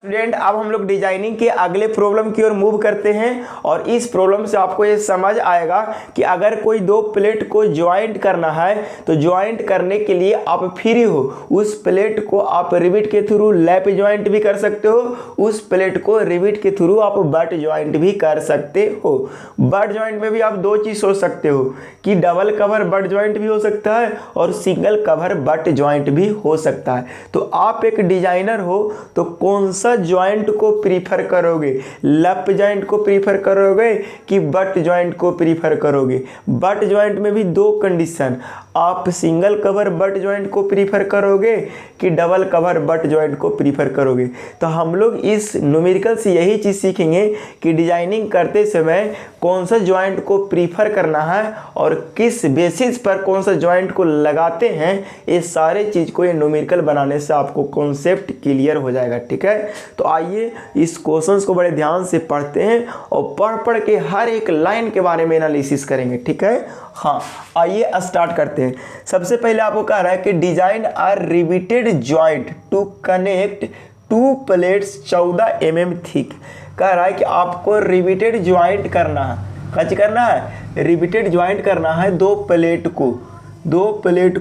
Student, अब हम लोग डिजाइनिंग के अगले प्रॉब्लम की ओर मूव करते हैं और इस प्रॉब्लम से आपको ये समझ आएगा कि अगर कोई दो प्लेट को ज्वाइंट करना है तो ज्वाइंट करने के लिए आप फ्री हो, उस प्लेट को आप रिविट के थ्रू लैप ज्वाइंट भी कर सकते हो, उस प्लेट को रिविट के थ्रू आप बट ज्वाइंट भी कर सकते हो। बट ज्वाइंट में भी आप दो चीज सोच सकते हो कि डबल कवर बट ज्वाइंट भी हो सकता है और सिंगल कवर बट ज्वाइंट भी हो सकता है। तो आप एक डिजाइनर हो तो कौन सा ज्वाइंट को प्रीफर करोगे, लप ज्वाइंट को प्रीफर करोगे कि बट ज्वाइंट को प्रीफर करोगे? बट ज्वाइंट में भी दो कंडीशन, आप सिंगल कवर बट ज्वाइंट को प्रीफर करोगे कि डबल कवर बट ज्वाइंट को प्रीफर करोगे? तो हम लोग इस न्यूमेरिकल से यही चीज सीखेंगे कि डिजाइनिंग करते समय कौन सा ज्वाइंट को प्रीफर करना है और किस बेसिस पर कौन सा ज्वाइंट को लगाते हैं। ये सारे चीज को ये न्यूमेरिकल बनाने से आपको कॉन्सेप्ट क्लियर हो जाएगा। ठीक है, तो आइए इस क्वेश्चंस को बड़े ध्यान से पढ़ते हैं और पढ़ के हर एक लाइन के बारे में एनालिसिस करेंगे। ठीक है, हाँ आइए स्टार्ट करते हैं। सबसे पहले आपको कह रहा है कि design are riveted joint to connect two plates 14 mm thick. कह रहा है कि आपको रिविटेड ज्वाइंट करना है। कैसे करना है? रिविटेड ज्वाइंट करना है, दो प्लेट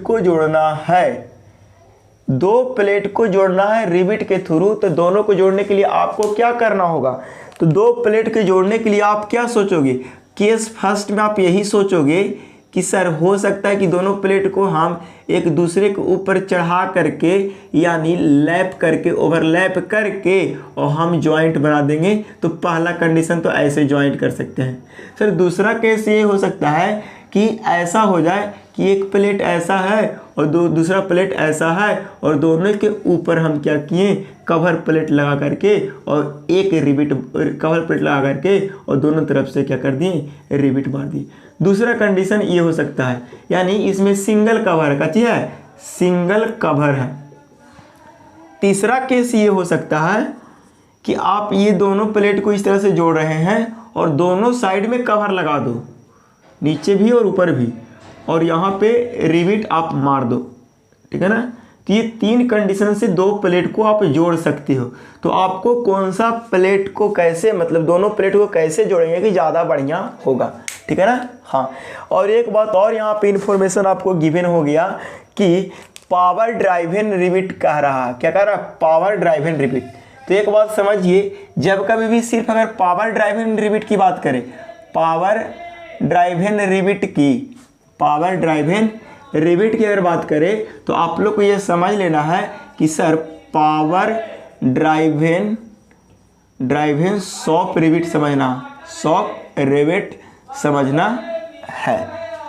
को जोड़ना है, दो प्लेट को जोड़ना है रिविट के थ्रू। तो दोनों को जोड़ने के लिए आपको क्या करना होगा? तो दो प्लेट के जोड़ने के लिए आप क्या सोचोगे? केस फर्स्ट में आप यही सोचोगे कि सर हो सकता है कि दोनों प्लेट को हम एक दूसरे के ऊपर चढ़ा करके यानी लैप करके ओवरलैप करके और हम ज्वाइंट बना देंगे। तो पहला कंडीशन तो ऐसे ज्वाइंट कर सकते हैं। सर दूसरा केस ये हो सकता है कि ऐसा हो जाए कि एक प्लेट ऐसा है और दूसरा प्लेट ऐसा है और दोनों के ऊपर हम क्या किए, कवर प्लेट लगा करके और एक रिविट कवर प्लेट लगा करके और दोनों तरफ से क्या कर दिए, रिविट मार दिए। दूसरा कंडीशन ये हो सकता है यानी इसमें सिंगल कवर का चीज है, सिंगल कवर है। तीसरा केस ये हो सकता है कि आप ये दोनों प्लेट को इस तरह से जोड़ रहे हैं और दोनों साइड में कवर लगा दो, नीचे भी और ऊपर भी, और यहाँ पे रिविट आप मार दो। ठीक है ना, तो ये तीन कंडीशन से दो प्लेट को आप जोड़ सकते हो। तो आपको कौन सा प्लेट को कैसे, मतलब दोनों प्लेट को कैसे जोड़ेंगे कि ज़्यादा बढ़िया होगा। ठीक है ना, हाँ। और एक बात और यहाँ पे इंफॉर्मेशन आपको गिवन हो गया कि पावर ड्राइवन रिविट कह रहा, क्या कह रहा? Power driven rivet. तो एक बात समझिए, जब कभी भी सिर्फ अगर पावर ड्राइवन रिविट की बात करें, पावर ड्राइवन रिविट की अगर बात करें तो आप लोग को यह समझ लेना है कि sir power driven shop rivet समझना, शॉप रिविट समझना है।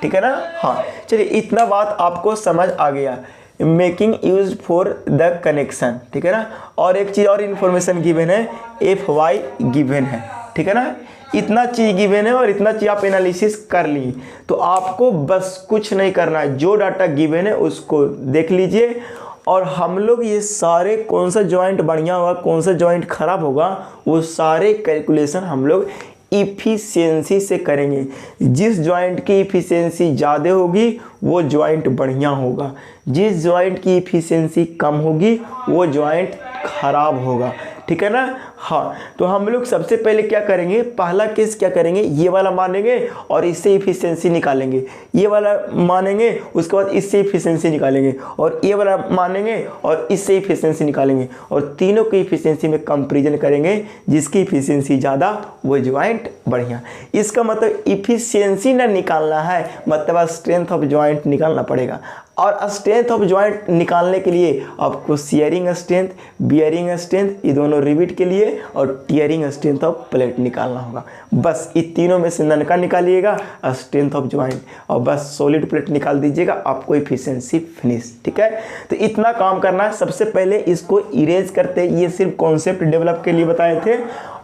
ठीक है ना, हाँ। चलिए इतना बात आपको समझ आ गया। Making use for the connection. ठीक है ना, और एक चीज़ और इन्फॉर्मेशन गिवन है, FY गिवन है। ठीक है ना, इतना चीज गिवन है और इतना चीज आप एनालिसिस कर ली। तो आपको बस कुछ नहीं करना है, जो डाटा गिवन है उसको देख लीजिए और हम लोग ये सारे कौन सा ज्वाइंट बढ़िया होगा, कौन सा ज्वाइंट खराब होगा, वो सारे कैलकुलेशन हम लोग इफिशियंसी से करेंगे। जिस ज्वाइंट की इफिशियंसी ज़्यादा होगी वो ज्वाइंट बढ़िया होगा, जिस ज्वाइंट की इफिशियंसी कम होगी वो ज्वाइंट खराब होगा। ठीक है ना, हाँ। तो हम लोग सबसे पहले क्या करेंगे, पहला केस क्या करेंगे, ये वाला मानेंगे और इससे इफिशियंसी निकालेंगे, ये वाला मानेंगे उसके बाद इससे इफिशियंसी निकालेंगे और ये वाला मानेंगे और इससे इफिशियंसी निकालेंगे और तीनों की इफिशियंसी में कंपैरिजन करेंगे, जिसकी इफिशियंसी ज़्यादा वो ज्वाइंट बढ़िया। इसका मतलब इफिशियंसी ना निकालना है, मतलब स्ट्रेंथ ऑफ ज्वाइंट निकालना पड़ेगा। और स्ट्रेंथ ऑफ ज्वाइंट निकालने के लिए आपको शियरिंग स्ट्रेंथ, बियरिंग स्ट्रेंथ, ये दोनों रिविट के लिए, और टियरिंग स्ट्रेंथ ऑफ प्लेट निकालना होगा। बस ये तीनों में से नन का निकालिएगा स्ट्रेंथ ऑफ ज्वाइंट और बस सॉलिड प्लेट निकाल दीजिएगा, आपको इफिशियंसी फिनिश। ठीक है, तो इतना काम करना है। सबसे पहले इसको इरेज करते, ये सिर्फ कॉन्सेप्ट डेवलप के लिए बताए थे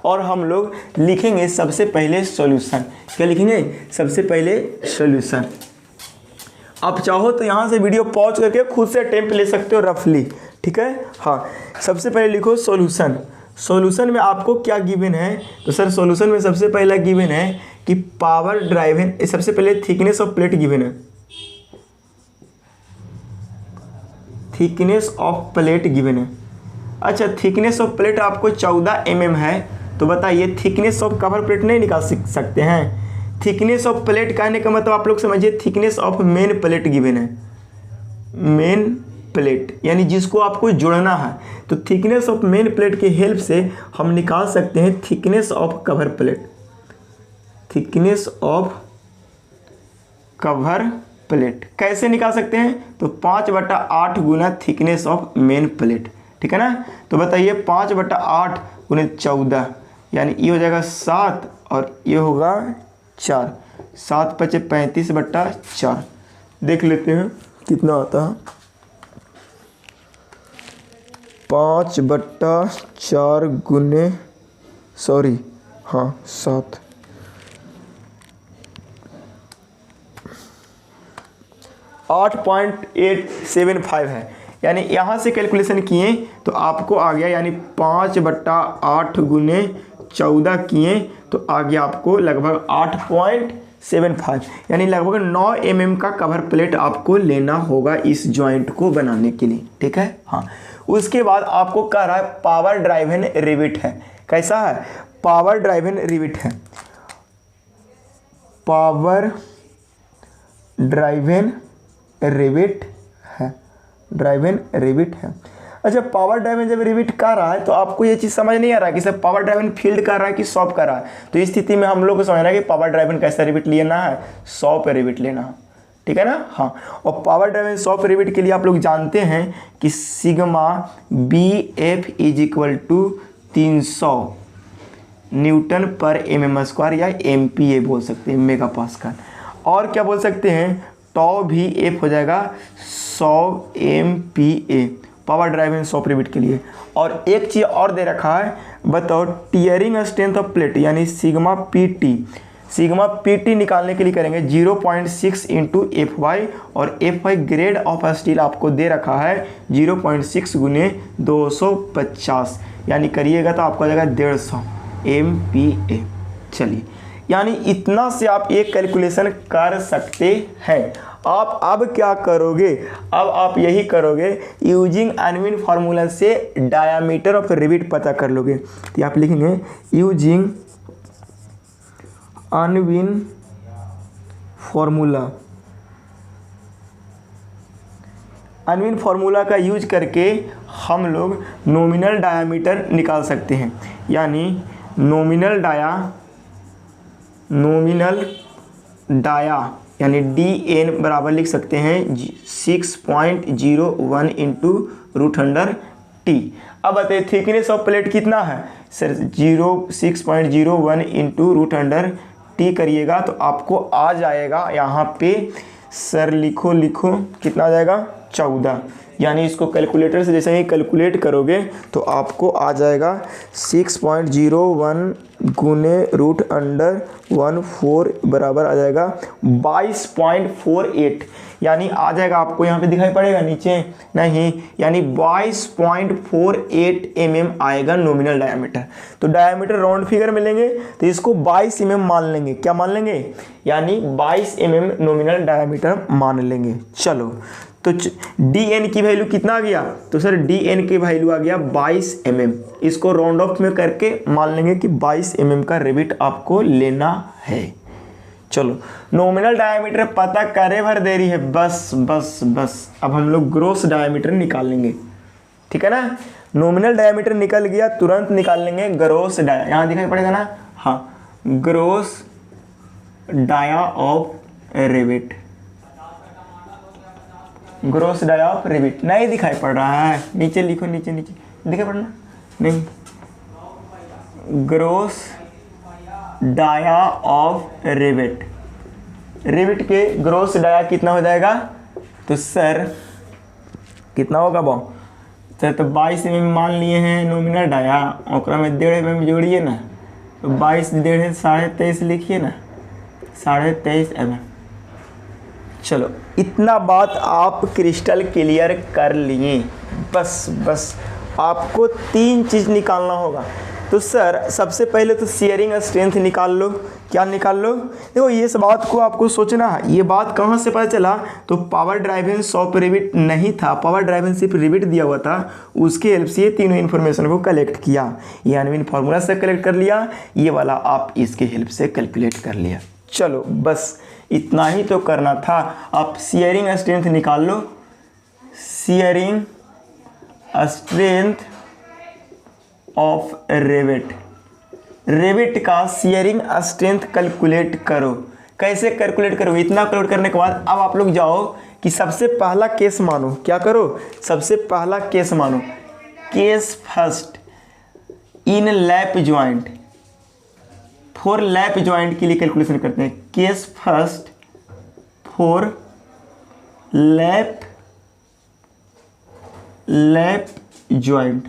और हम लोग लिखेंगे सबसे पहले सॉल्यूशन। क्या लिखेंगे? सबसे पहले सॉल्यूशन। आप चाहो तो यहाँ से वीडियो पॉज करके खुद से अटेम्प्ट ले सकते हो रफली। ठीक है, हाँ। सबसे पहले लिखो सॉल्यूशन। सॉल्यूशन में आपको क्या गिवन है? तो सर सॉल्यूशन में सबसे पहला गिवन है कि पावर ड्राइवन, सबसे पहले थिकनेस ऑफ प्लेट गिवन है, थिकनेस ऑफ प्लेट गिवन है। अच्छा, थिकनेस ऑफ प्लेट आपको 14 mm है, तो बताइए थिकनेस ऑफ कवर प्लेट नहीं निकाल सकते हैं। थिकनेस ऑफ प्लेट कहने का मतलब आप लोग समझिए thickness of main plate given है, मेन प्लेट यानी जिसको आपको जोड़ना है, तो थिकनेस ऑफ मेन प्लेट के हेल्प से हम निकाल सकते हैं thickness of cover plate. Thickness of cover plate कैसे निकाल सकते हैं, तो 5/8 गुना थिकनेस ऑफ मेन प्लेट, ठीक है ना। तो बताइए 5/8 गुना 14 यानी ये हो जाएगा 7 और ये होगा 4, 7 × 5 = 35/4। देख लेते हैं कितना आता है। 5/4 गुने 7 8.875 है, यानी यहाँ से कैलकुलेशन किए तो आपको आ गया, यानी 5/8 गुने 14 किए तो आ गया आपको लगभग 8.75, यानी लगभग 9 mm का कवर प्लेट आपको लेना होगा इस जॉइंट को बनाने के लिए, ठीक है। हाँ, उसके बाद आपको कह रहा है पावर ड्राइवन रिविट है। कैसा है, पावर ड्राइवन रिविट है, पावर ड्राइवन रिविट है, ड्राइवन रिविट है। अच्छा, पावर ड्राइवन जब रिविट कर रहा है तो आपको ये चीज़ समझ नहीं आ रहा है कि सर पावर ड्राइवन फील्ड कर रहा है कि सॉप कर रहा है, तो इस स्थिति में हम लोग को समझना है कि पावर ड्राइवन कैसा रिविट लेना है, सॉप रिविट लेना है, ठीक है ना। हाँ, और पावर ड्राइवन सॉप रिविट के लिए आप लोग जानते हैं कि सिग्मा BF = 300 Nm/mm² या MPa बोल सकते हैं, मेगा पास्कल। और क्या बोल सकते हैं, टॉ भी F हो जाएगा 100 MPa power driving shop rivet के लिए। और एक चीज़ और दे रखा है, बताओ टीयरिंग स्ट्रेंथ ऑफ प्लेट यानी सिग्मा PT निकालने के लिए करेंगे 0.6 × Fy, और Fy ग्रेड ऑफ स्टील आपको दे रखा है 0.6 × 250, यानी करिएगा तो आपको आ जाएगा 150 MPa। चलिए, यानी इतना से आप एक कैलकुलेशन कर सकते हैं। आप अब क्या करोगे, अब आप यही करोगे, यूजिंग अनविन फार्मूला से डायामीटर ऑफ रिविट पता कर लोगे। तो आप लिखेंगे using Unwin formula, Unwin formula का यूज करके हम लोग नॉमिनल डायामीटर निकाल सकते हैं, यानी नॉमिनल डाया यानी DN बराबर लिख सकते हैं 6.01 × √t। अब बताइए थिकनेस ऑफ प्लेट कितना है सर, 6.01 × √t करिएगा तो आपको आ जाएगा यहाँ पे सर लिखो कितना आ जाएगा 14, यानी इसको कैलकुलेटर से जैसे ही कैलकुलेट करोगे तो आपको आ जाएगा 6.01 × √14 बराबर आ जाएगा 22.48, यानी आ जाएगा आपको यहाँ पे दिखाई पड़ेगा नीचे नहीं, यानी 22.48 mm आएगा नॉमिनल डायमीटर। तो डायमीटर राउंड फिगर में लेंगे तो इसको 22 mm मान लेंगे, क्या मान लेंगे, यानी 22 mm नॉमिनल डायमीटर मान लेंगे। चलो, तो DN की वैल्यू कितना आ गया, तो सर DN की वैल्यू आ गया 22 mm, इसको राउंड ऑफ में करके मान लेंगे कि 22 mm का रिविट आपको लेना है। चलो, नॉमिनल डायमीटर पता करे भर देरी है, बस अब हम लोग ग्रोस डायमीटर निकाल लेंगे, ठीक है ना। नॉमिनल डायमीटर निकल गया, तुरंत निकाल लेंगे ग्रोस डाया, यहाँ दिखाई पड़ेगा ना, हाँ, gross dia of rivet, gross dia of rivet नहीं दिखाई पड़ रहा है, नीचे लिखो, नीचे दिखाई पड़ना नहीं, gross dia of rivet, rivet के ग्रोस डाया कितना हो जाएगा, तो सर कितना होगा बाऊ सर, तो 22 mm मान लिए हैं नॉमिनल डाया, और में 1.5 mm जोड़िए ना, तो 22 1.5 23.5 लिखिए ना, 23.5 mm। चलो, इतना बात आप क्रिस्टल क्लियर कर लिए। बस आपको 3 चीज़ निकालना होगा, तो सर सबसे पहले तो शेयरिंग स्ट्रेंथ निकाल लो। क्या निकाल लो? देखो ये इस बात को आपको सोचना है, ये बात कहाँ से पता चला? तो पावर ड्राइवन शॉप रिविट नहीं था, पावर ड्राइवन सिर्फ रिविट दिया हुआ था, उसके हेल्प से ये तीनों इन्फॉर्मेशन को कलेक्ट किया। ये अनविन फार्मूला से कलेक्ट कर लिया, ये वाला आप इसके हेल्प से कैलकुलेट कर लिया। चलो बस इतना ही तो करना था। आप शेयरिंग स्ट्रेंथ निकाल लो। Shearing strength of rivet, rivet का शेयरिंग स्ट्रेंथ कैलकुलेट करो। कैसे कैलकुलेट करो? इतना कैलकुलेट करने के बाद अब आप लोग जाओ कि सबसे पहला केस मानो। क्या करो? सबसे पहला केस मानो, case first in lap joint. For lap joint के लिए कैलकुलेशन करते हैं। Case first for lap joint,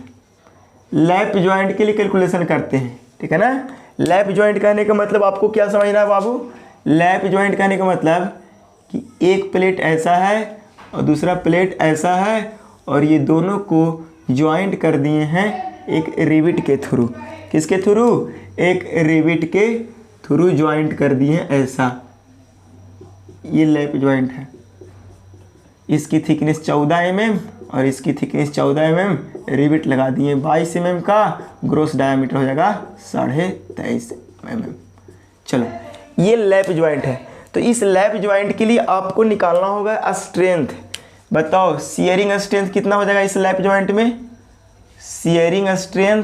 lap joint के लिए कैलकुलेशन करते हैं, ठीक है ना। लैप ज्वाइंट कहने का मतलब आपको क्या समझना है बाबू? लैप ज्वाइंट कहने का मतलब कि एक प्लेट ऐसा है और दूसरा प्लेट ऐसा है और ये दोनों को ज्वाइंट कर दिए हैं एक रिविट के थ्रू। किसके थ्रू? एक रिविट के थ्रू ज्वाइंट कर दिए हैं ऐसा। ये लैप ज्वाइंट है। इसकी थिकनेस 14 mm और इसकी थिकनेस 14 mm, रिविट लगा दिए 22 mm का, ग्रोस डायमीटर हो जाएगा 23.5 mm। चलो ये लैप ज्वाइंट है। तो इस लैप ज्वाइंट के लिए आपको निकालना होगा स्ट्रेंथ। बताओ शेयरिंग स्ट्रेंथ कितना हो जाएगा इस लैप ज्वाइंट में? Sharing strength,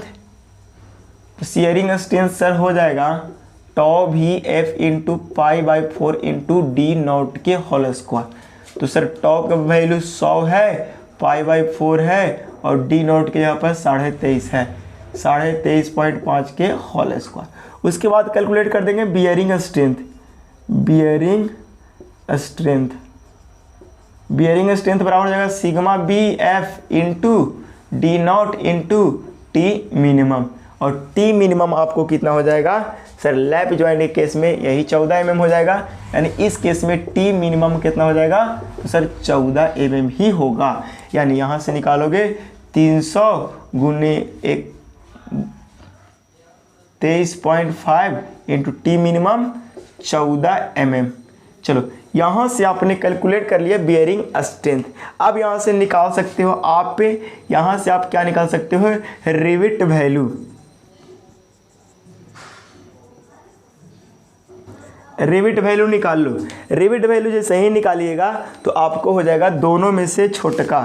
sharing strength sir हो जाएगा टॉ भी F into pi by 4 into D naught के होल स्क्वायर। तो सर टॉ का वैल्यू 100 है, पाई बाई 4 है और डी नॉट के यहाँ पर 23.5 है, 23.5 के होल स्क्वायर। उसके बाद कैलकुलेट कर देंगे bearing strength. Bearing strength, bearing strength बराबर हो जाएगा sigma B F into D naught into T minimum. और टी मिनिमम आपको कितना हो जाएगा सर? लैप ज्वाइंट के केस में यही 14 mm हो जाएगा, यानी इस केस में टी मिनिमम कितना हो जाएगा? तो सर 14 mm ही होगा। यानी यहाँ से निकालोगे 300 गुने 23.5 इंटू टी मिनिमम 14 mm। चलो यहाँ से आपने कैलकुलेट कर लिया बियरिंग स्ट्रेंथ। अब यहाँ से निकाल सकते हो आप, यहाँ से आप क्या निकाल सकते हो? Rivet value. रिविट वैल्यू निकाल लो। रिविट वैल्यू जैसे ही निकालिएगा तो आपको हो जाएगा दोनों में से छोटका।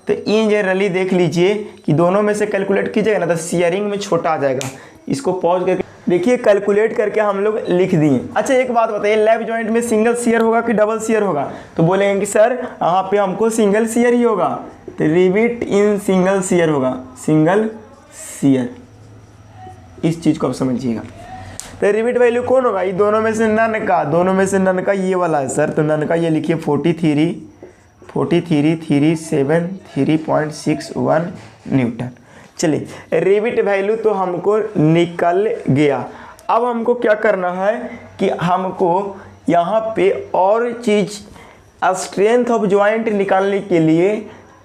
तो इन जनरली देख लीजिए कि दोनों में से कैलकुलेट कीजिएगा ना तो शेयरिंग में छोटा आ जाएगा। इसको पॉज करके देखिए, कैलकुलेट करके हम लोग लिख दिए। अच्छा एक बात बताइए, लैप ज्वाइंट में सिंगल शेयर होगा कि डबल शेयर होगा? तो बोलेंगे कि सर यहाँ पे हमको सिंगल शेयर ही होगा, तो रिविट इन सिंगल शेयर होगा, सिंगल शेयर। इस चीज़ को आप समझिएगा। तो रिविट वैल्यू कौन होगा? ये दोनों में से नन का, दोनों में से नन का ये वाला है सर। तो नन का ये लिखिए 43.61 न्यूटन। चलिए रिविट वैल्यू तो हमको निकल गया। अब हमको क्या करना है कि हमको यहाँ पे और चीज़ स्ट्रेंथ ऑफ ज्वाइंट निकालने के लिए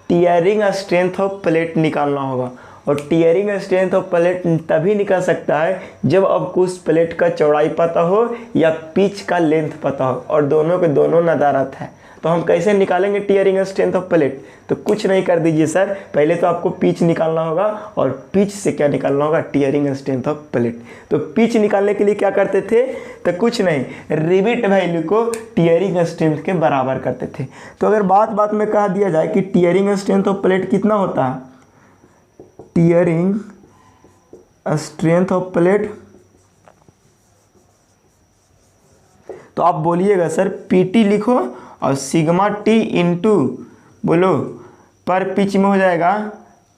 टीयरिंग स्ट्रेंथ ऑफ प्लेट निकालना होगा। और टीयरिंग स्ट्रेंथ ऑफ प्लेट तभी निकल सकता है जब आपको उस प्लेट का चौड़ाई पता हो या पिच का लेंथ पता हो और दोनों के दोनों नदारत है। तो हम कैसे निकालेंगे टीयरिंग स्ट्रेंथ ऑफ प्लेट? तो कुछ नहीं कर दीजिए सर, पहले तो आपको पिच निकालना होगा और पिच से क्या निकालना होगा? Tearing strength of plate. तो पिच निकालने के लिए क्या करते थे? तो कुछ नहीं, रिविट वैल्यू को टीयरिंग स्ट्रेंथ के बराबर करते थे। तो अगर बात में कह दिया जाए कि टीयरिंग स्ट्रेंथ ऑफ प्लेट कितना होता है? टीयरिंग स्ट्रेंथ ऑफ प्लेट, तो आप बोलिएगा सर पीटी लिखो और सिग्मा टी इंटू बोलो पर पिच में हो जाएगा,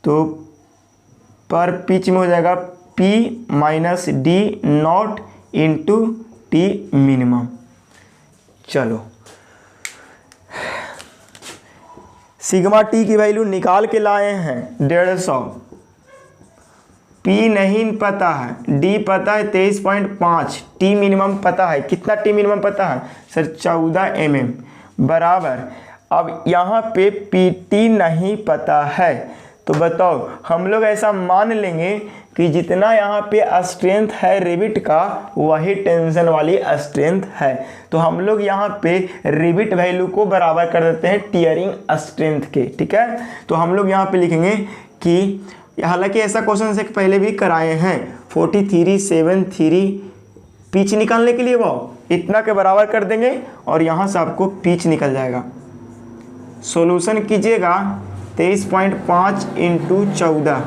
तो पर पिच में हो जाएगा P minus D naught into T minimum. चलो सिग्मा टी की वैल्यू निकाल के लाए हैं 150, पी नहीं पता है, डी पता है 23.5, टी मिनिमम पता है। कितना टी मिनिमम पता है सर? 14 mm बराबर। अब यहाँ पे पी टी नहीं पता है तो बताओ हम लोग ऐसा मान लेंगे कि जितना यहाँ पे स्ट्रेंथ है रिबिट का वही टेंशन वाली स्ट्रेंथ है। तो हम लोग यहाँ पे रिबिट वैल्यू को बराबर कर देते हैं टीयरिंग स्ट्रेंथ के, ठीक है। तो हम लोग यहाँ पे लिखेंगे कि हालांकि ऐसा क्वेश्चन से पहले भी कराए हैं 4373 पिच निकालने के लिए वो इतना के बराबर कर देंगे और यहाँ से आपको पिच निकल जाएगा। सॉल्यूशन कीजिएगा 23.5 इंटू 14,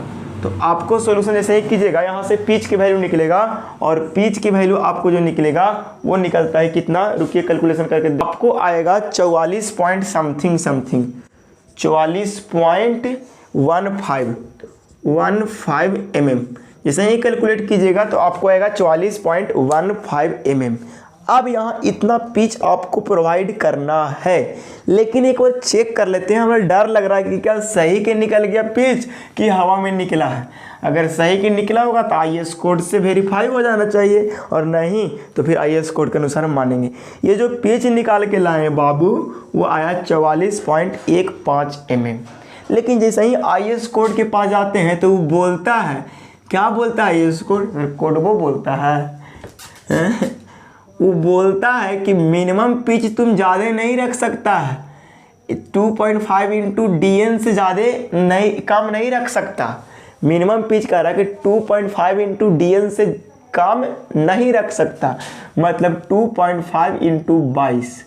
तो आपको सॉल्यूशन जैसे ही कीजिएगा यहाँ से पिच की वैल्यू निकलेगा और पिच की वैल्यू आपको जो निकलेगा वो निकलता है कितना, रुकिए कैलकुलेशन करके आपको आएगा 44 पॉइंट समथिंग 44.15 mm। जैसे ही कैलकुलेट कीजिएगा तो आपको आएगा 44.15 mm। अब यहाँ इतना पिच आपको प्रोवाइड करना है, लेकिन एक बार चेक कर लेते हैं। हमें डर लग रहा है कि क्या सही के निकल गया पिच कि हवा में निकला है। अगर सही के निकला होगा तो IS कोड से वेरीफाई हो जाना चाहिए, और नहीं तो फिर IS कोड के अनुसार मानेंगे। ये जो पिच निकाल के लाए हैं बाबू वो आया 44.15 mm। लेकिन जैसे ही IS कोड के पास जाते हैं तो वो बोलता है, क्या बोलता है IS कोड वो बोलता है वो बोलता है कि मिनिमम पिच तुम ज़्यादा नहीं रख सकता है, 2.5 इंटू DN से ज़्यादा नहीं, कम नहीं रख सकता। मिनिमम पिच कह रहा है कि 2.5 इंटू DN से कम नहीं रख सकता, मतलब 2.5 इंटू 22।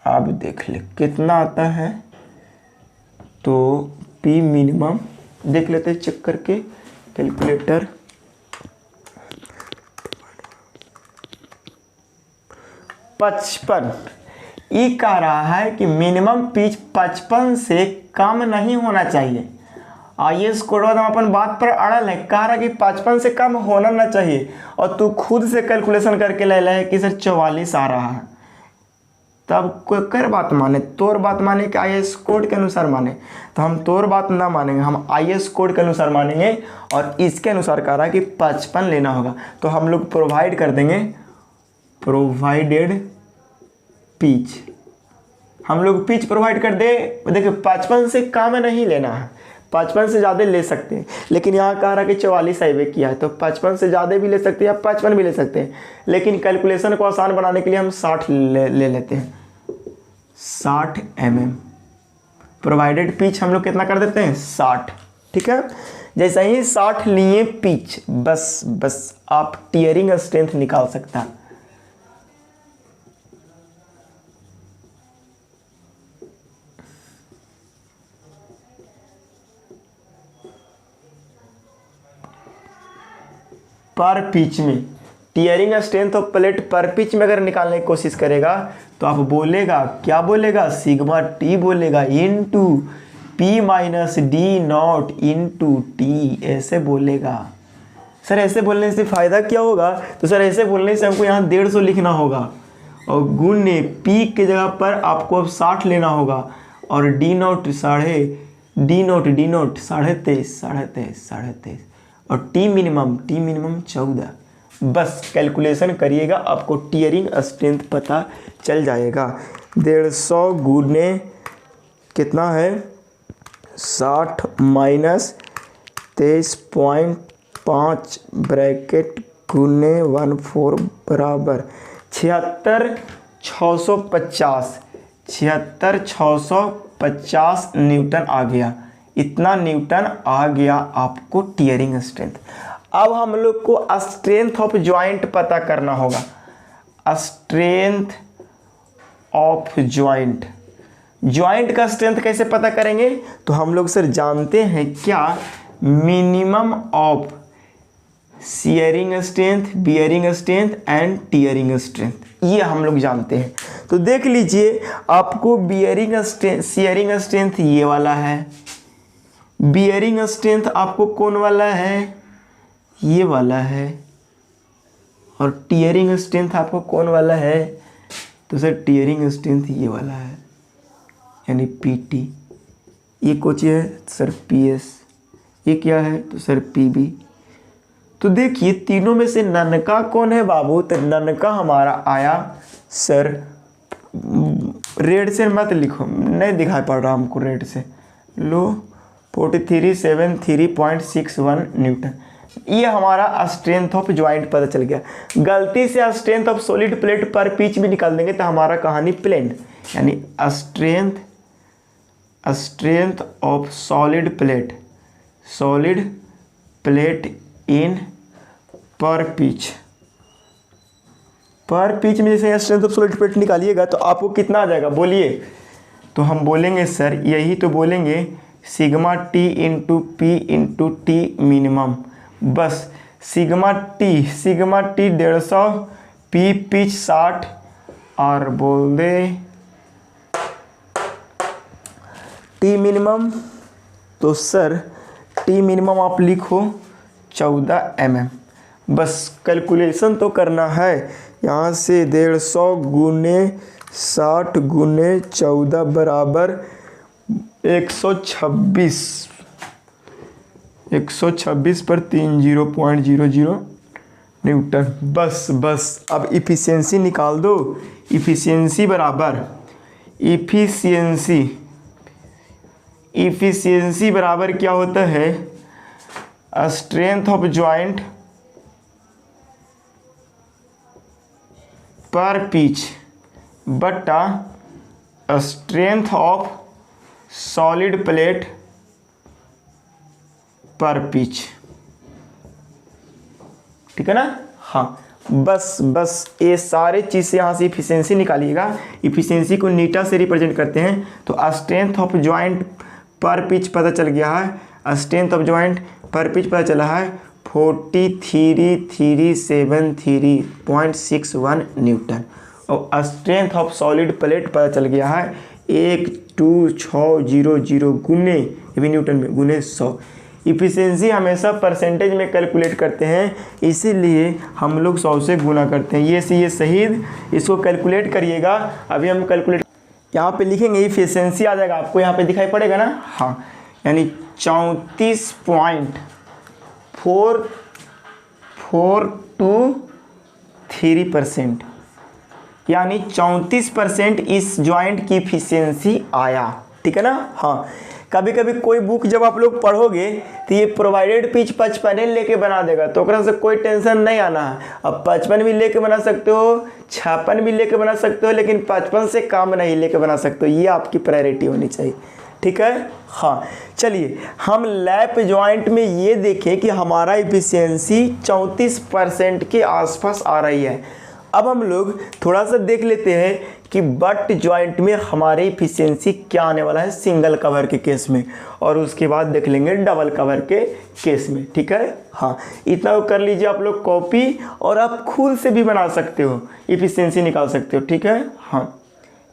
आप देख ले कितना आता है, तो P मिनिमम देख लेते चेक करके कैलकुलेटर। 55 ये कह रहा है कि मिनिमम पिच 55 से कम नहीं होना चाहिए। IS कोड हम अपन बात पर अड़ल है, कह रहा है कि 55 से कम होना ना चाहिए, और तू खुद से कैलकुलेशन करके ले है कि सर 44 आ रहा है। तब कोई कर बात माने, तोर बात माने कि IS कोड के अनुसार माने, तो हम तोर बात ना मानेंगे, हम IS कोड के अनुसार मानेंगे। और इसके अनुसार कह रहा है कि 55 लेना होगा, तो हम लोग प्रोवाइड कर देंगे प्रोवाइडेड पिच। हम लोग पिच प्रोवाइड कर दे, देखिए 55 से कम नहीं लेना है, 55 से ज़्यादा ले सकते हैं, लेकिन यहाँ कह रहा है कि 44 हाईवे किया है, तो 55 से ज़्यादा भी ले सकते हैं या 55 भी ले सकते हैं। लेकिन कैलकुलेशन को आसान बनाने के लिए हम 60 ले लेते हैं, 60 mm। प्रोवाइडेड पिच हम लोग कितना कर देते हैं, 60, ठीक है। जैसे ही 60 लिए पिच, बस आप टीयरिंग स्ट्रेंथ निकाल सकता है। पर पिच में टीयरिंग स्ट्रेंथ ऑफ प्लेट पर पिच में अगर निकालने की कोशिश करेगा तो आप बोलेगा, क्या बोलेगा, सिग्मा टी बोलेगा into P minus D0 into T, ऐसे बोलेगा। सर ऐसे बोलने से फ़ायदा क्या होगा, तो सर ऐसे बोलने से हमको यहाँ 150 लिखना होगा और गुणे P के जगह पर आपको अब 60 लेना होगा, और D0 23.5 और टी मिनिमम 14। बस कैलकुलेशन करिएगा, आपको टीयरिंग स्ट्रेंथ पता चल जाएगा। 150 गुने कितना है, 60 माइनस 23.5 ब्रैकेट गुने 14 बराबर 76,650 न्यूटन आ गया। इतना न्यूटन आ गया आपको टीयरिंग स्ट्रेंथ। अब हम लोग को स्ट्रेंथ ऑफ जॉइंट पता करना होगा। स्ट्रेंथ ऑफ जॉइंट, जॉइंट का स्ट्रेंथ कैसे पता करेंगे, तो हम लोग सर जानते हैं क्या, minimum of shearing strength, bearing strength and tearing strength, ये हम लोग जानते हैं। तो देख लीजिए आपको बियरिंग स्ट्रेंथ, शियरिंग स्ट्रेंथ ये वाला है, बियरिंग स्ट्रेंथ आपको कौन वाला है, ये वाला है, और टीयरिंग स्ट्रेंथ आपको कौन वाला है, तो सर टीयरिंग स्ट्रेंथ ये वाला है, यानी PT। ये कुछ है सर PS, ये क्या है तो सर PB। तो देखिए तीनों में से ननका कौन है बाबू, तो ननका हमारा आया सर, रेड से मत लिखो, नहीं दिखाई पड़ रहा हमको रेड से, लो 4373.61 न्यूटन। ये हमारा स्ट्रेंथ ऑफ ज्वाइंट पता चल गया। गलती से स्ट्रेंथ ऑफ सॉलिड प्लेट पर पिच भी निकाल देंगे तो हमारा कहानी प्लेन, यानी strength of solid plate in per pitch में जैसे स्ट्रेंथ ऑफ सॉलिड प्लेट निकालिएगा तो आपको कितना आ जाएगा बोलिए। तो हम बोलेंगे सर यही तो बोलेंगे sigma T into P into T minimum. बस सिग्मा टी 150, पी पिच 60 और बोल दे टी मिनिमम। तो सर टी मिनिमम आप लिखो 14 mm। बस कैलकुलेशन तो करना है। यहाँ से 150 गुने 60 गुने 14 बराबर 126 पर 30.00 न्यूटन। बस अब इफ़िशियंसी निकाल दो। इफ़िशियंसी बराबर क्या होता है, स्ट्रेंथ ऑफ ज्वाइंट पर पिच बटा स्ट्रेंथ ऑफ सॉलिड प्लेट पर पिच। ठीक है ना। हाँ बस ये सारे चीज़ से यहाँ से इफिशियंसी निकालिएगा। इफिशियंसी को नीटा से रिप्रेजेंट करते हैं। तो स्ट्रेंथ ऑफ ज्वाइंट पर पिच पता चल गया है। स्ट्रेंथ ऑफ ज्वाइंट पर पिच पता चला है 43,373.61 न्यूटन। और स्ट्रेंथ ऑफ सॉलिड प्लेट पता चल गया है 12600 गुने, ये भी न्यूटन में, गुने 100। इफिशियंसी हमेशा परसेंटेज में कैलकुलेट करते हैं, इसीलिए हम लोग 100 से गुना करते हैं। ये शहीद, इसको कैलकुलेट करिएगा। अभी हम कैलकुलेट यहाँ पे लिखेंगे, इफिशियंसी आ जाएगा आपको, यहाँ पे दिखाई पड़ेगा ना। हाँ, यानी 34.423%, यानी 34% इस ज्वाइंट की इफिशियंसी आया। ठीक है ना। हाँ, कभी कभी कोई बुक जब आप लोग पढ़ोगे तो ये प्रोवाइडेड पिच 55 लेके बना देगा, तो ओकरा से कोई टेंशन नहीं आना है। अब 55 भी लेके बना सकते हो, 56 भी लेके बना सकते हो, लेकिन 55 से कम नहीं लेके बना सकते हो। ये आपकी प्रायोरिटी होनी चाहिए। ठीक है। हाँ, चलिए हम लैप जॉइंट में ये देखें कि हमारा इफिशियंसी 34% के आसपास आ रही है। अब हम लोग थोड़ा सा देख लेते हैं कि बट जॉइंट में हमारी इफिशियंसी क्या आने वाला है सिंगल कवर के केस में, और उसके बाद देख लेंगे डबल कवर के केस में। ठीक है। हाँ, इतना कर लीजिए आप लोग कॉपी, और आप खुद से भी बना सकते हो, इफिशियंसी निकाल सकते हो। ठीक है। हाँ,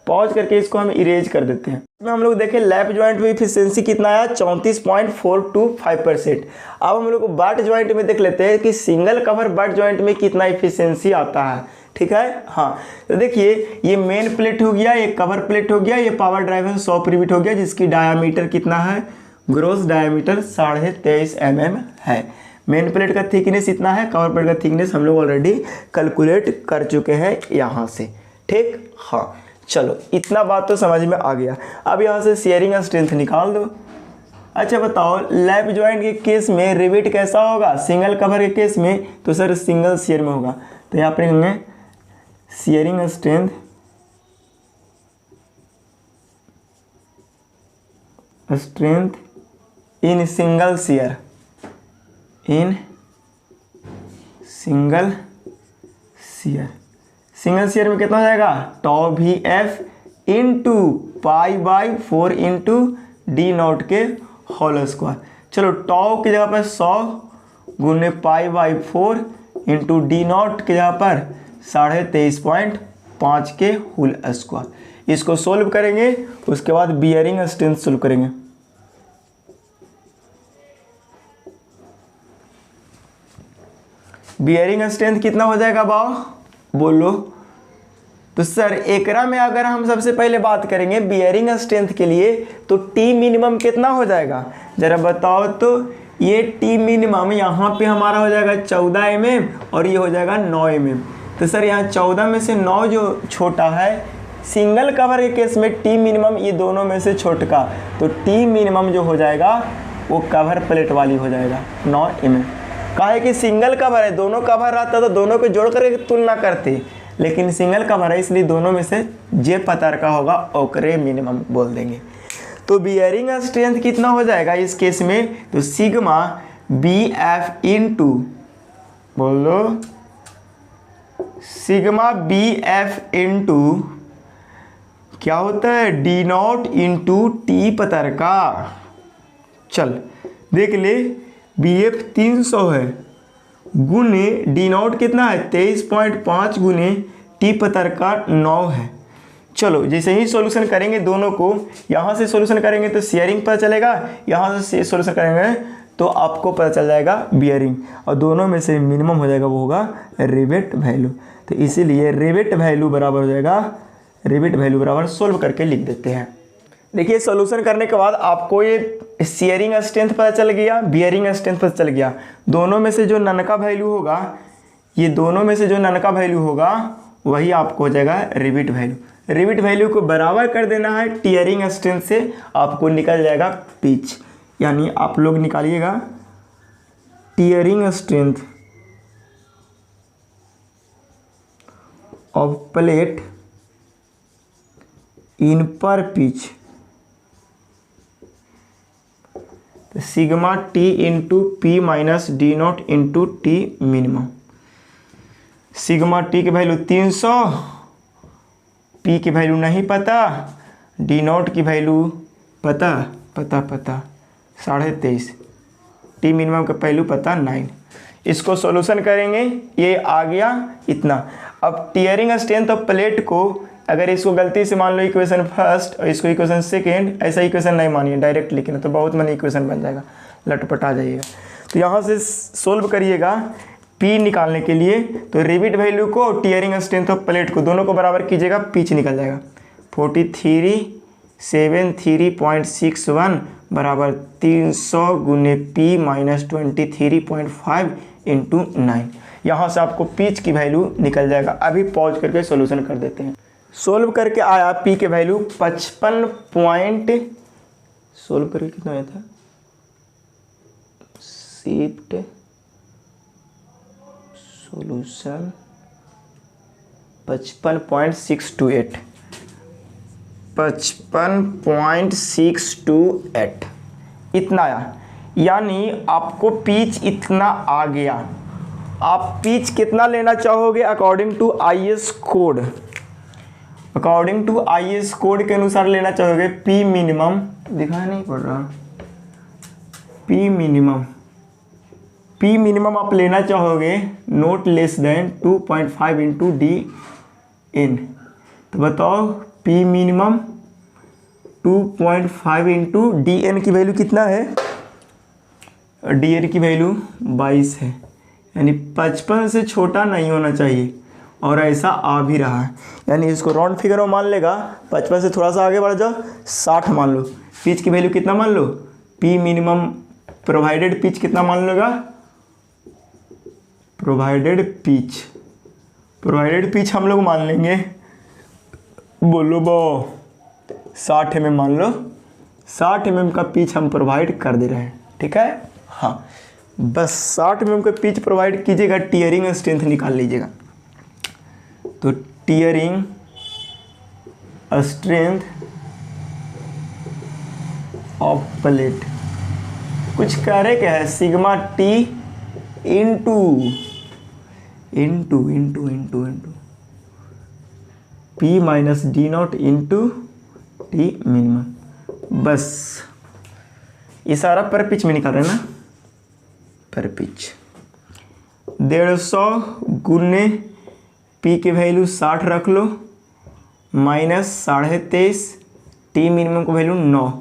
पॉज करके इसको हम इरेज कर देते हैं। इसमें हम लोग देखें लैप जॉइंट में इफिशियंसी कितना आया, 34.425%। अब हम लोग को बट जॉइंट में देख लेते हैं कि सिंगल कवर बट जॉइंट में कितना इफिशियंसी आता है। ठीक है। हाँ, तो देखिए ये मेन प्लेट हो गया, ये कवर प्लेट हो गया, ये पावर ड्राइवर 100 रिवेट हो गया, जिसकी डायामीटर कितना है, ग्रोस डायामीटर 23.5 mm है। मेन प्लेट का थिकनेस इतना है, कवर प्लेट का थिकनेस हम लोग ऑलरेडी कैलकुलेट कर चुके हैं यहाँ से। ठीक। हाँ, चलो इतना बात तो समझ में आ गया। अब यहाँ से शेयरिंग स्ट्रेंथ निकाल दो। अच्छा बताओ, लैप जॉइंट के केस में रिवेट कैसा होगा, सिंगल कवर के केस में तो सर सिंगल शेयर में होगा। तो यहाँ पर लिखेंगे shearing strength in single shear, single shear में कितना हो जाएगा, टॉ भी F into π/4 into D naught के होल स्क्वायर। चलो टॉ की जगह पर 100 गुने π/4 इंटू डी नॉट की जगह पर 23.5 के होल स्क्वायर। इसको सोल्व करेंगे, उसके बाद बियरिंग स्ट्रेंथ सोल्व करेंगे। बियरिंग स्ट्रेंथ कितना हो जाएगा बाव, बोलो। तो सर एकरा में अगर हम सबसे पहले बात करेंगे बियरिंग स्ट्रेंथ के लिए, तो टी मिनिमम कितना हो जाएगा जरा बताओ। तो ये टी मिनिमम यहाँ पे हमारा हो जाएगा 14 mm और ये हो जाएगा 9 mm। तो सर यहाँ 14 में से 9 जो छोटा है, सिंगल कवर के केस में टी मिनिमम ये दोनों में से छोटका, तो टी मिनिमम जो हो जाएगा वो कवर प्लेट वाली हो जाएगा 9 mm। कहा है कि सिंगल कवर है, दोनों कवर रहता तो दोनों को जोड़ करके तुलना करते, लेकिन सिंगल कवर है इसलिए दोनों में से जे पतरका होगा ओकरे मिनिमम बोल देंगे। तो बियरिंग स्ट्रेंथ कितना हो जाएगा इस केस में, तो सिग्मा बी एफ इंटू, बोलो सिग्मा बी एफ इंटू क्या होता है डी नॉट इंटू टी पतरका। चल देख ले, बी एफ 300 है गुने डी नॉट कितना है 23.5 गुने टी पतरका 9 है। चलो जैसे ही सॉल्यूशन करेंगे दोनों को, यहाँ से सॉल्यूशन करेंगे तो शेयरिंग पता चलेगा, यहाँ से सॉल्यूशन करेंगे तो आपको पता चल जाएगा बियरिंग, और दोनों में से मिनिमम हो जाएगा वो होगा रिवेट वैल्यू। तो इसीलिए रिवेट वैल्यू बराबर हो जाएगा, रिवेट वैल्यू बराबर सोल्व करके लिख देते हैं। देखिए सॉल्यूशन करने के बाद आपको ये शेयरिंग स्ट्रेंथ पता चल गया, बियरिंग स्ट्रेंथ पता चल गया। दोनों में से जो ननका वैल्यू होगा, ये दोनों में से जो ननका वैल्यू होगा वही आपको हो जाएगा रिवेट वैल्यू। रिवेट वैल्यू को बराबर कर देना है टियरिंग स्ट्रेंथ से, आपको निकल जाएगा पिच। यानी आप लोग निकालिएगा tearing strength of plate in per pitch, तो sigma T into P minus D naught into T minimum. Sigma T की वैल्यू 300, पी की वैल्यू नहीं पता, डी नॉट की वैल्यू पता 23.5, टी मिनिमम का वैल्यू पता 9। इसको सॉल्यूशन करेंगे, ये आ गया इतना। अब टियरिंग स्ट्रेंथ ऑफ प्लेट को, अगर इसको गलती से मान लो इक्वेशन फर्स्ट और इसको इक्वेशन सेकेंड, ऐसा इक्वेशन नहीं मानिए, डायरेक्ट लिखना तो बहुत मनी इक्वेशन बन जाएगा, लटपटा जाइएगा। तो यहाँ से सोल्व करिएगा पी निकालने के लिए, तो रिवेट वैल्यू को टियरिंग स्ट्रेंथ ऑफ प्लेट को दोनों को बराबर कीजिएगा, पिच निकल जाएगा 4373.61 बराबर 300 गुने पी माइनस 23.5 इंटू 9। यहाँ से आपको पिच की वैल्यू निकल जाएगा। अभी पॉज करके सॉल्यूशन कर देते हैं। सोल्व करके आया पी के वैल्यू 55 पॉइंट, सोल्व करके कितना आया था, शिफ्ट सॉल्यूशन 55.628, 55.628 इतना आया। यानी आपको पिच इतना आ गया। आप पिच कितना लेना चाहोगे according to IS code, according to IS code के अनुसार लेना चाहोगे पी मिनिमम, दिखाया नहीं पड़ रहा, पी मिनिमम आप लेना चाहोगे not less than 2.5 into D N. तो बताओ P minimum 2.5 into D N की वैल्यू कितना है, डी एन की वैल्यू 22 है, यानी 55 से छोटा नहीं होना चाहिए, और ऐसा आ भी रहा है। यानी इसको राउंड फिगर में मान लेगा, 55 से थोड़ा सा आगे बढ़ जाओ 60 मान लो। पिच की वैल्यू कितना मान लो, पी मिनिमम प्रोवाइडेड पिच कितना मान लोगा, प्रोवाइडेड पिच हम लोग मान लेंगे, बोलो बो 60 mm मान लो, 60 mm का पिच हम प्रोवाइड कर दे रहे हैं, ठीक है। हाँ बस 60 mm का पिच प्रोवाइड कीजिएगा, टियरिंग स्ट्रेंथ निकाल लीजिएगा। तो टियरिंग स्ट्रेंथ ऑफ प्लेट कुछ कह रहे क्या है, sigma T into P minus D naught into T minimum. बस ये सारा पर पिच में निकाल रहे हैं ना, पर पिच 150 गुने पी की वैल्यू 60 रख लो माइनस 23.5, टी मिनिमम को वैल्यू 9।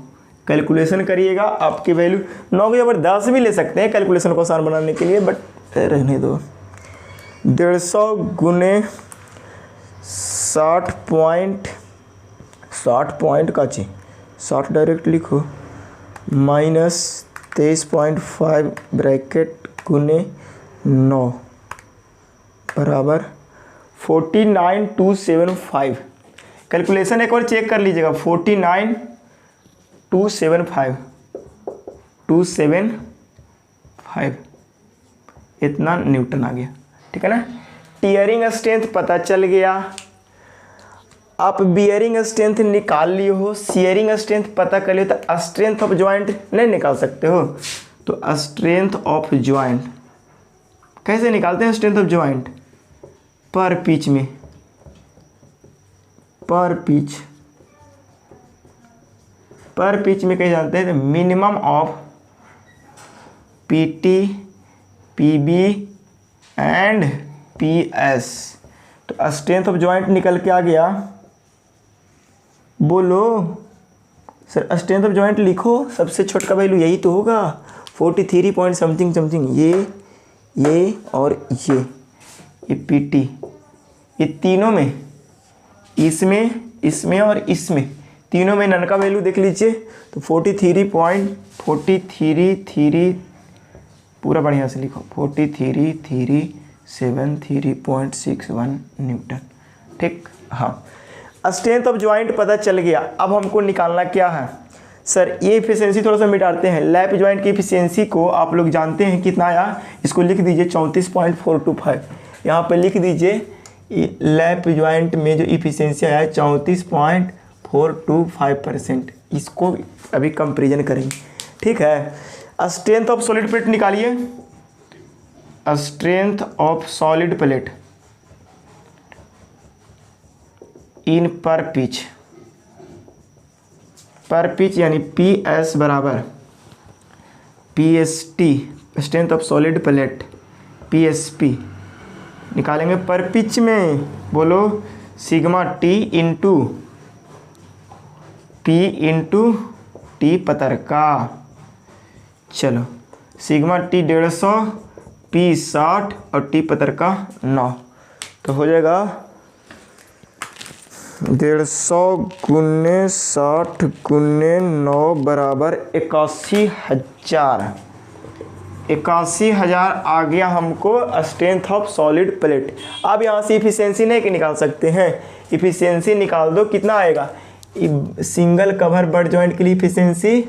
कैलकुलेशन करिएगा, आपकी वैल्यू 9 के ऊपर 10 भी ले सकते हैं कैलकुलेशन को आसान बनाने के लिए, बट रहने दो। 150 गुने 60 पॉइंट का 60 डायरेक्ट लिखो माइनस 23.5 ब्रैकेट गुने 9 बराबर 49,275। कैलकुलेशन एक बार चेक कर लीजिएगा, 49,275 275 इतना न्यूटन आ गया। ठीक है ना। टीयरिंग स्ट्रेंथ पता चल गया। आप बियरिंग स्ट्रेंथ निकाल लिए हो, शियरिंग स्ट्रेंथ पता कर लियो, तो स्ट्रेंथ ऑफ ज्वाइंट नहीं निकाल सकते हो। तो स्ट्रेंथ ऑफ ज्वाइंट कैसे निकालते हैं? स्ट्रेंथ ऑफ ज्वाइंट पर पिच में, पर पिच में कैसे जानते हैं? Minimum of PT, PB and PS। तो स्ट्रेंथ ऑफ ज्वाइंट निकल के आ गया। बोलो सर, स्ट्रेंथ ऑफ ज्वाइंट लिखो, सबसे छोटा वैल्यू यही तो होगा 43 पॉइंट समथिंग। ये और ये PT, ये तीनों में, इसमें और इसमें तीनों में नन का वैल्यू देख लीजिए। तो 43 पूरा बढ़िया से लिखो, 43,373.61 न्यूटन। ठीक। हाँ, स्ट्रेंथ ऑफ ज्वाइंट पता चल गया। अब हमको निकालना क्या है? सर ये इफिशियंसी थोड़ा सा मिटाते हैं। लैप ज्वाइंट की इफिशियंसी को आप लोग जानते हैं कितना आया, इसको लिख दीजिए 34.425। यहाँ पे लिख दीजिए लैप ज्वाइंट में जो इफिशियंसी आया है 34.425%। इसको अभी कंपेरिजन करेंगे। ठीक है। स्ट्रेंथ ऑफ सॉलिड प्लेट निकालिए। Strength of solid plate in per pitch यानी PS बराबर PST, strength of solid plate PSP निकालेंगे पर पिच में। बोलो sigma T into P into T पतर का। चलो सिग्मा T 150, P 60 और T पतर का 9। तो हो जाएगा 150 गुने 60 गुने 9 बराबर 81,000। 81,000 आ गया हमको स्ट्रेंथ ऑफ सॉलिड प्लेट। अब यहाँ से इफिशियंसी नहीं कि निकाल सकते हैं, इफिशियंसी निकाल दो। कितना आएगा? सिंगल कवर बट ज्वाइंट के लिए इफिशियंसी,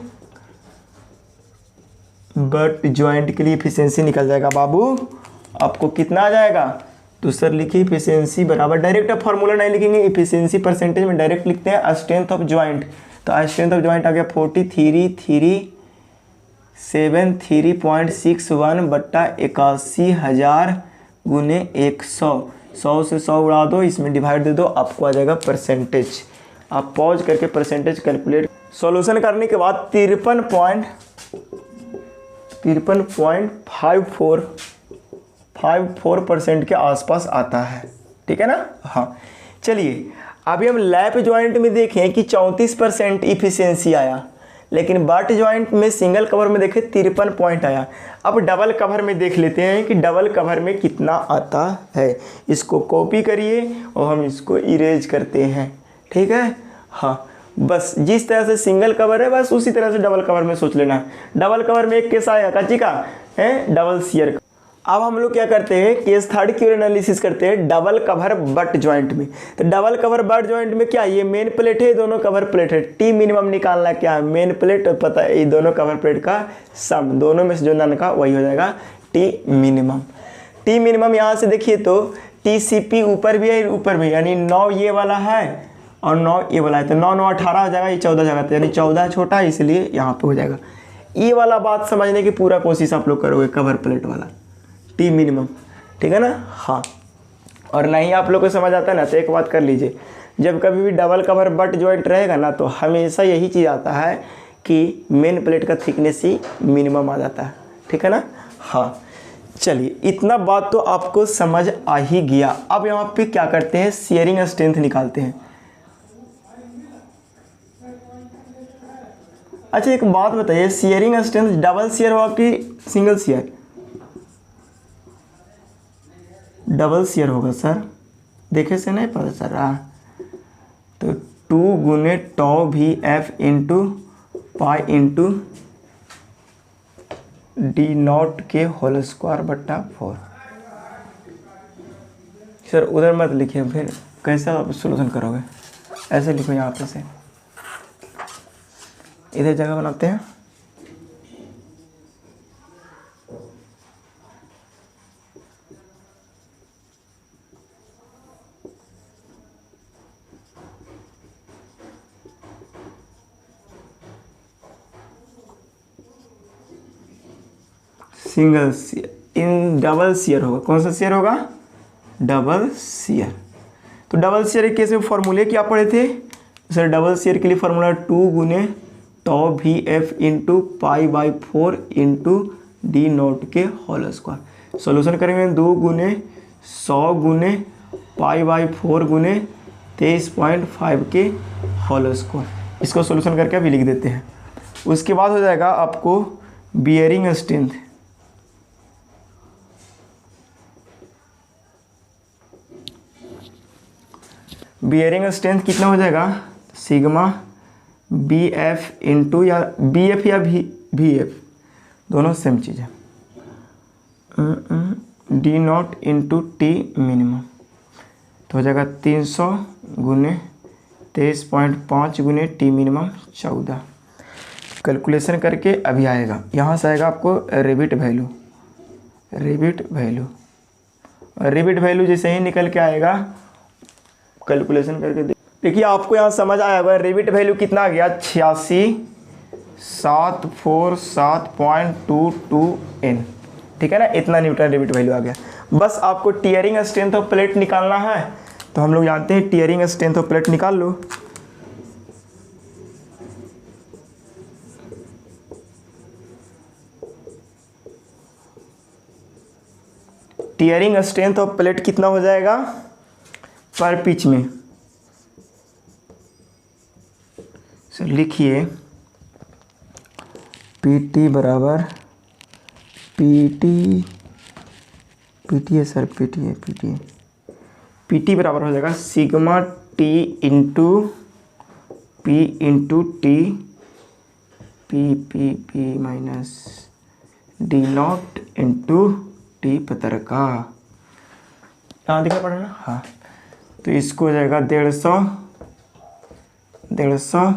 बट ज्वाइंट के लिए इफिशियंसी निकल जाएगा बाबू। आपको कितना आ जाएगा? तो सर लिखिए इफिशियंसी बराबर, डायरेक्ट फार्मूला नहीं लिखेंगे, इफिशियंसी परसेंटेज में डायरेक्ट लिखते हैं स्ट्रेंथ ऑफ ज्वाइंट। तो स्ट्रेंथ ऑफ ज्वाइंट आ गया 43,373.61 बट्टा 81,000 गुने 100। 100 से 100 उड़ा दो, इसमें डिवाइड दे दो, आपको आ जाएगा परसेंटेज। आप पॉज करके परसेंटेज कैलकुलेट। सॉल्यूशन करने के बाद 53.54% के आसपास आता है। ठीक है ना। हाँ चलिए, अभी हम लैप ज्वाइंट में देखें कि 34% इफिशियंसी आया, लेकिन बट ज्वाइंट में सिंगल कवर में देखें 53 पॉइंट आया। अब डबल कवर में देख लेते हैं कि डबल कवर में कितना आता है। इसको कॉपी करिए और हम इसको इरेज करते हैं। ठीक है। हाँ, बस जिस तरह से सिंगल कवर है बस उसी तरह से डबल कवर में सोच लेना। डबल कवर में एक केस आया कच्ची का है, डबल शियर का। अब हम लोग क्या करते हैं, केस थर्ड की एनालिसिस करते हैं डबल कवर बट ज्वाइंट में। तो डबल कवर बट ज्वाइंट में क्या, ये मेन प्लेट है, दोनों कवर प्लेट है। टी मिनिमम निकालना क्या है, मेन प्लेट पता है, ये दोनों कवर प्लेट का सम, दोनों में से जो नन का वही हो जाएगा टी मिनिमम। टी मिनिमम यहाँ से देखिए तो TCP ऊपर भी है ऊपर भी, यानी 9 ये वाला है और 9 ये वाला है। तो 9 9 18 हो जाएगा, ये 14 जाएगा, तो यानी 14 छोटा है, इसलिए यहाँ पे हो जाएगा। ये वाला बात समझने की पूरा कोशिश आप लोग करोगे, कवर प्लेट वाला टी मिनिमम। ठीक है ना। हाँ, और नहीं आप लोग को समझ आता है ना, तो एक बात कर लीजिए, जब कभी भी डबल कवर बट ज्वाइंट रहेगा ना, तो हमेशा यही चीज़ आता है कि मेन प्लेट का थिकनेस ही मिनिमम आ जाता है। ठीक है ना। हाँ चलिए, इतना बात तो आपको समझ आ ही गया। अब यहाँ पे क्या करते हैं, शियरिंग स्ट्रेंथ निकालते हैं। अच्छा एक बात बताइए, शियरिंग स्ट्रेंथ डबल शियर होगा कि सिंगल शियर? डबल शियर होगा सर, देखे से नहीं पता चल रहा। तो 2 गुने टॉ भी F into pi into D0 के होल स्क्वायर बट्टा 4। सर उधर मत लिखिए, फिर कैसे आप सोल्यूशन करोगे, ऐसे लिखो यहाँ पे से, इधर जगह बनाते हैं। Single share, in double share होगा। कौन सा शेयर होगा? Double share. तो डबल शेयर कैसे फॉर्मूले क्या पढ़े थे सर? डबल शेयर के लिए फॉर्मूला 2 गुने tau v F into pi by 4 into D naught के होल स्क्वायर। सोल्यूशन करेंगे 2 गुने 100 गुने पाई बाई 4 गुने 23.5 के होल स्क्वायर। इसको सोल्यूशन करके अभी लिख देते हैं। उसके बाद हो जाएगा आपको बियरिंग स्ट्रेंथ। बियरिंग स्ट्रेंथ कितना हो जाएगा? सिग्मा बी एफ इंटू या बी एफ या भी एफ दोनों सेम चीज़ है, D naught into T minimum. तो हो जाएगा 300 गुने 23.5 गुने टी मिनिमम 14। कैलकुलेशन करके अभी आएगा, यहाँ से आएगा आपको रिबिट वैल्यू। रिबिट वैल्यू जैसे ही निकल के आएगा कैलकुलेशन करके देखिए आपको यहाँ समझ आया होगा। रिबिट वैल्यू कितना आ गया? 86,747.22 N, ठीक है ना। इतना न्यूटन रिबिट वैल्यू आ गया। बस आपको टीयरिंग स्ट्रेंथ ऑफ प्लेट निकालना है, तो हम लोग जानते हैं टीयरिंग स्ट्रेंथ ऑफ प्लेट निकाल लो। टीयरिंग स्ट्रेंथ ऑफ प्लेट कितना हो जाएगा पर पिच में? सर लिखिए पीटी बराबर पीटी है सर, पीटी बराबर हो जाएगा sigma T into P into T P minus D naught into T पतर का। यहाँ दिखा पड़ा ना? हाँ। तो इसको हो जाएगा 150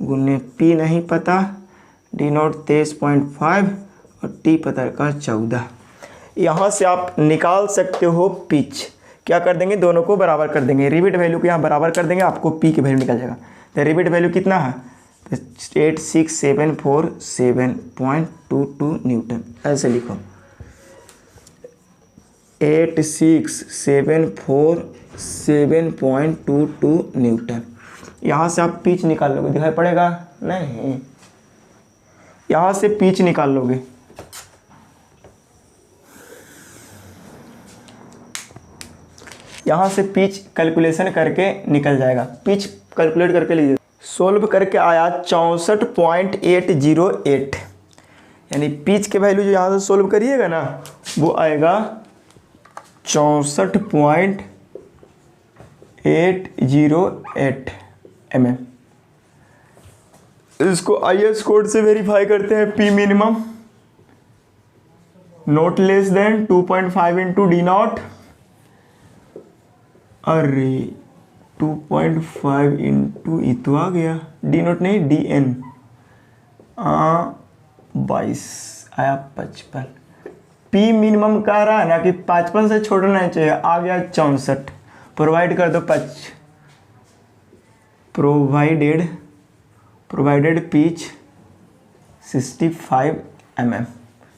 गुने पी नहीं पता, डी नॉट 23.5 और टी पता का 14। यहाँ से आप निकाल सकते हो पिच। क्या कर देंगे? दोनों को बराबर कर देंगे। रिबिट वैल्यू को यहाँ बराबर कर देंगे, आपको पी की वैल्यू निकल जाएगा। तो रिबिट वैल्यू कितना है? 86,747.22 न्यूटन। ऐसे लिखो 86,747.22 न्यूटन। यहाँ से आप पिच निकाल लोगे, दिखाई पड़ेगा? नहीं, यहाँ से पिच निकाल लोगे। यहाँ से पिच कैलकुलेशन करके निकल जाएगा। पिच कैलकुलेट करके लीजिए। सोल्व करके आया 64.808, यानी पिच के वैल्यू जो यहाँ से सोल्व करिएगा ना वो आएगा 64.808 mm। इसको IS कोड से वेरीफाई करते हैं। P minimum not less than 2.5 into D not. अरे 2.5 इंटू ई तो आ गया, डी नॉट नहीं डी एन 22 आया 55। पी मिनिमम कह रहा है ना कि 55 से छोड़ना नहीं चाहिए, आ गया 64। प्रोवाइड कर दो प्रोवाइडेड पिच 65 mm।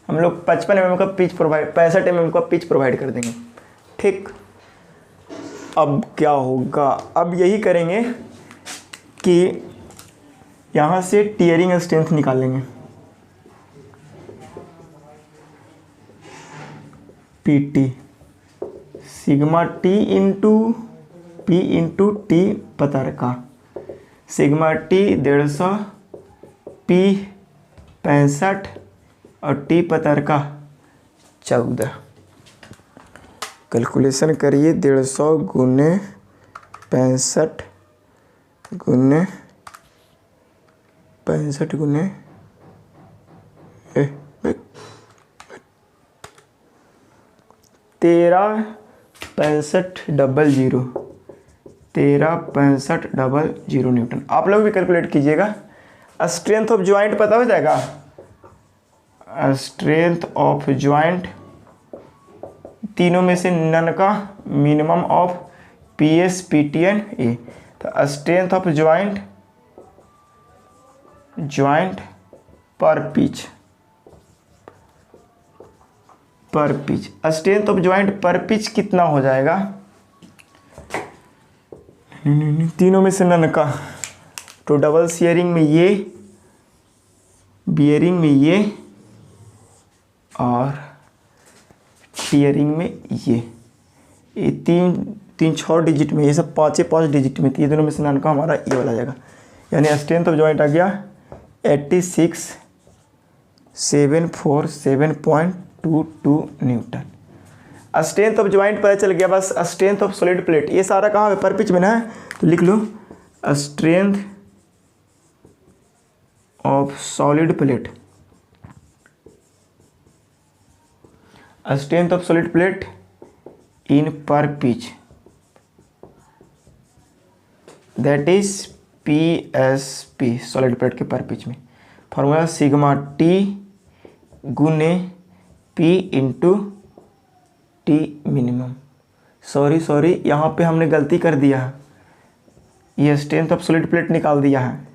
हम लोग 55 mm का पिच प्रोवाइड 65 mm का पिच प्रोवाइड कर देंगे, ठीक। अब क्या होगा? अब यही करेंगे कि यहाँ से टीयरिंग स्ट्रेंथ निकालेंगे। PT sigma T into P into T पता रखा। सिग्मा टी 150, पी 65 और टी पता रखा 14। कैलकुलेशन करिए 150 गुने 65 गुने 65 गुने 136500 न्यूटन। आप लोग भी कैलकुलेट कीजिएगा। स्ट्रेंथ ऑफ ज्वाइंट पता हो जाएगा। स्ट्रेंथ ऑफ ज्वाइंट तीनों में से नन का minimum of PS PTN A। तो स्ट्रेंथ ऑफ ज्वाइंट पर पिच पर पिच। स्ट्रेंथ ऑफ ज्वाइंट पर पिच कितना हो जाएगा? तीनों में से नन का, तो डबल शेयरिंग में ये, बियरिंग में ये, और टीयरिंग में ये तीन 6 डिजिट में, ये सब 5 डिजिट में, तो ये दोनों में से नन का हमारा ये वाला जाएगा। यानी स्ट्रेंथ ऑफ ज्वाइंट आ गया 86,747.22 न्यूटन। स्ट्रेंथ ऑफ ज्वाइंट पता चल गया। बस स्ट्रेंथ ऑफ सॉलिड प्लेट, ये सारा कहाँ है? पर पिच में ना है, तो लिख लो strength of solid plate. Strength of solid plate in per pitch, that is PSP, solid plate के पर पिच में। फॉर्मूला सिग्मा T गुने P into T minimum. Sorry यहाँ पे हमने गलती कर दिया है, ये स्ट्रेंथ ऑफ सॉलिड प्लेट निकाल दिया है।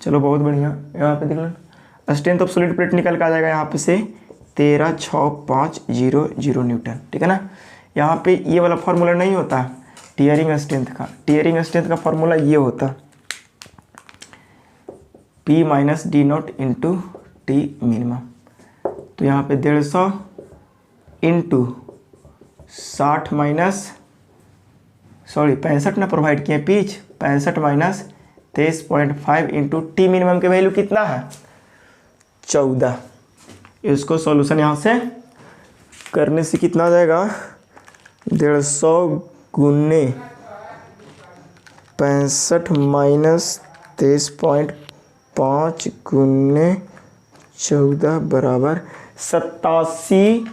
चलो बहुत बढ़िया, यहाँ पे देख लो स्ट्रेंथ ऑफ सॉलिड प्लेट निकल के आ जाएगा यहाँ पे से 13,650 न्यूटन, ठीक है ना। यहाँ पे ये वाला फार्मूला नहीं होता टीयरिंग स्ट्रेंथ का। टीयरिंग स्ट्रेंथ का फार्मूला ये होता P minus D naught into T minimum. तो यहाँ पे 150 इंटू 60 माइनस 65 ना प्रोवाइड किए pitch, 65 minus 23.5 into T minimum के वैल्यू कितना है? 14। इसको सॉल्यूशन यहाँ से करने से कितना आ जाएगा? 150 गुने 65 माइनस 23.5 गुने 14 बराबर 87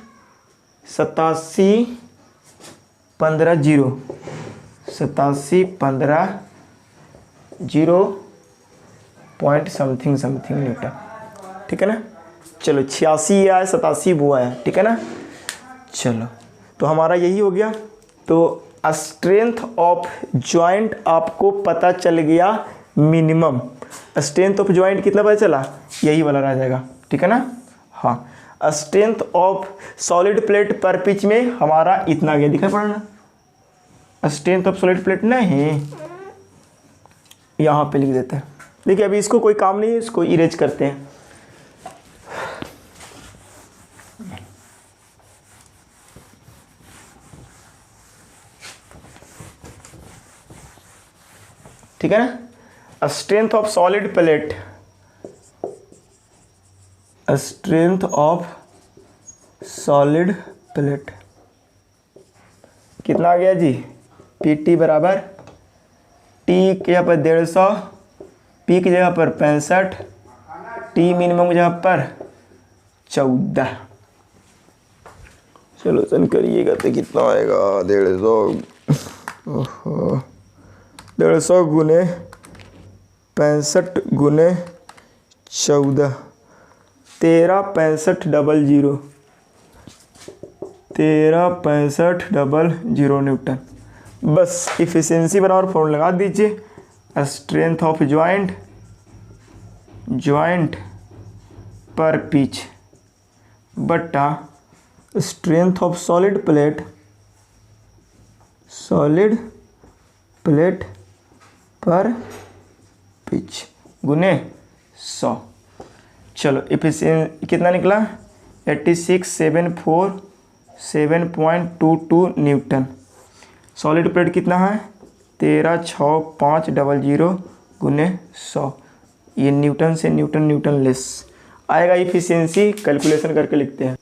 15 पॉइंट समथिंग न्यूटन, ठीक है ना। चलो 86 आया, 87 वो आया, ठीक है ना। चलो तो हमारा यही हो गया। तो स्ट्रेंथ ऑफ ज्वाइंट आपको पता चल गया मिनिमम। स्ट्रेंथ ऑफ ज्वाइंट कितना पता चला? यही वाला रह जाएगा, ठीक है ना। हाँ, स्ट्रेंथ ऑफ सॉलिड प्लेट पर पिच में हमारा इतना गया, दिखाई पड़ा ना। स्ट्रेंथ ऑफ सॉलिड प्लेट नहीं, यहाँ पे लिख देते हैं। देखिए अभी इसको कोई काम नहीं है, इसको इरेज करते हैं। ठीक है ना। Strength of solid plate, strength of solid plate कितना आ गया जी? PT बराबर T के जगह पर 150, P की जगह पर 65, T मिनिमम की जगह पर 14। सॉल्यूशन करिएगा तो कितना आएगा? 150 गुने 65 गुने 14, 13,65,00, 13,65,00 न्यूटन। बस इफिशिएंसी बराबर फॉर्मूला लगा दीजिए। स्ट्रेंथ ऑफ ज्वाइंट पर पिच बटा स्ट्रेंथ ऑफ सॉलिड प्लेट पर पिच गुने 100। चलो इफिशिएंसी कितना निकला? 86,747.22 न्यूटन। सॉलिड प्लेट कितना है? 13,650 गुने 100। ये न्यूटन से न्यूटन लेस आएगा। इफिशिएंसी कैलकुलेशन करके लिखते हैं।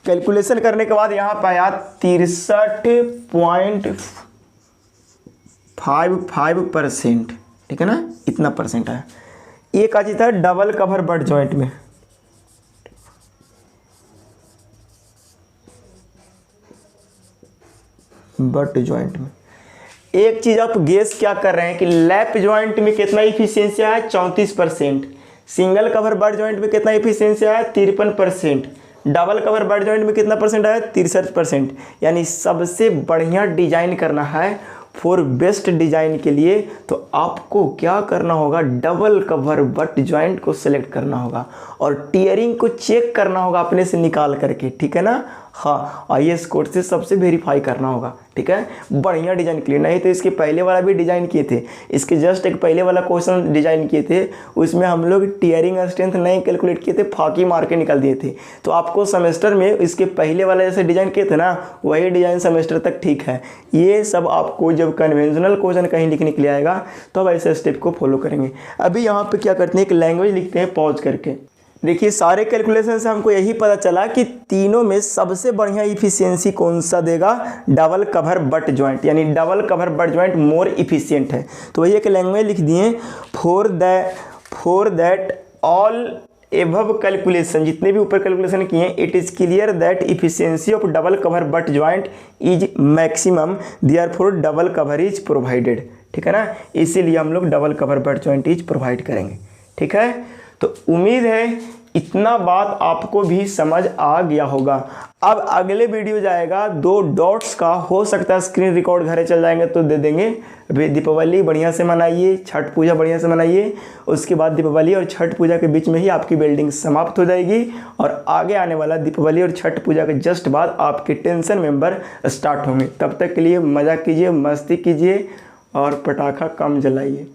कैलकुलेशन करने के बाद यहाँ पे आया 63.55%, ठीक है ना। इतना परसेंट आया। एक आ जाता है डबल कवर बट जॉइंट में। बट जॉइंट में एक चीज आप गेस क्या कर रहे हैं कि लैप जॉइंट में कितना इफिशिएंसी आया? 34%। सिंगल कवर बट जॉइंट में कितना इफिशिएंसी आया? 53%। डबल कवर बट जॉइंट में कितना परसेंट आया? 63%। यानी सबसे बढ़िया डिजाइन करना है फॉर बेस्ट डिजाइन के लिए तो आपको क्या करना होगा? डबल कवर बट जॉइंट को सिलेक्ट करना होगा और टीयरिंग को चेक करना होगा अपने से निकाल करके, ठीक है ना। हाँ, IAS कोड से सबसे वेरीफाई करना होगा, ठीक है। बढ़िया डिजाइन के लिए, नहीं तो इसके पहले वाला भी डिजाइन किए थे, इसके जस्ट एक पहले वाला क्वेश्चन डिजाइन किए थे, उसमें हम लोग टीयरिंग स्ट्रेंथ नहीं कैलकुलेट किए थे, फाकी मार के निकाल दिए थे। तो आपको सेमेस्टर में इसके पहले वाला जैसे डिजाइन किए थे ना, वही डिजाइन सेमेस्टर तक ठीक है। ये सब आपको जब कन्वेंशनल क्वेश्चन कहीं लिखने के लिए आएगा तो अब ऐसे स्टेप को फॉलो करेंगे। अभी यहाँ पे क्या करते हैं, एक लैंग्वेज लिखते हैं पॉज करके। देखिए सारे कैलकुलेशन से हमको यही पता चला कि तीनों में सबसे बढ़िया इफिशियंसी कौन सा देगा, डबल कवर बट जॉइंट, यानी double cover butt joint more efficient है। तो वही एक लैंग्वेज लिख दिए, for that all above calculation, जितने भी ऊपर कैलकुलेशन किए हैं, it is clear that efficiency of double cover butt joint is maximum, therefore double cover is provided, ठीक है ना। इसीलिए हम लोग double cover butt joint is provide करेंगे, ठीक है। तो उम्मीद है इतना बात आपको भी समझ आ गया होगा। अब अगले वीडियो जाएगा 2 डॉट्स का, हो सकता है स्क्रीन रिकॉर्ड घरे चल जाएंगे तो दे देंगे। दीपावली बढ़िया से मनाइए, छठ पूजा बढ़िया से मनाइए, उसके बाद दीपावली और छठ पूजा के बीच में ही आपकी बिल्डिंग समाप्त हो जाएगी और आगे आने वाला दीपावली और छठ पूजा के जस्ट बाद आपके टेंशन मेंबर स्टार्ट होंगे। तब तक के लिए मज़ा कीजिए, मस्ती कीजिए और पटाखा कम जलाइए।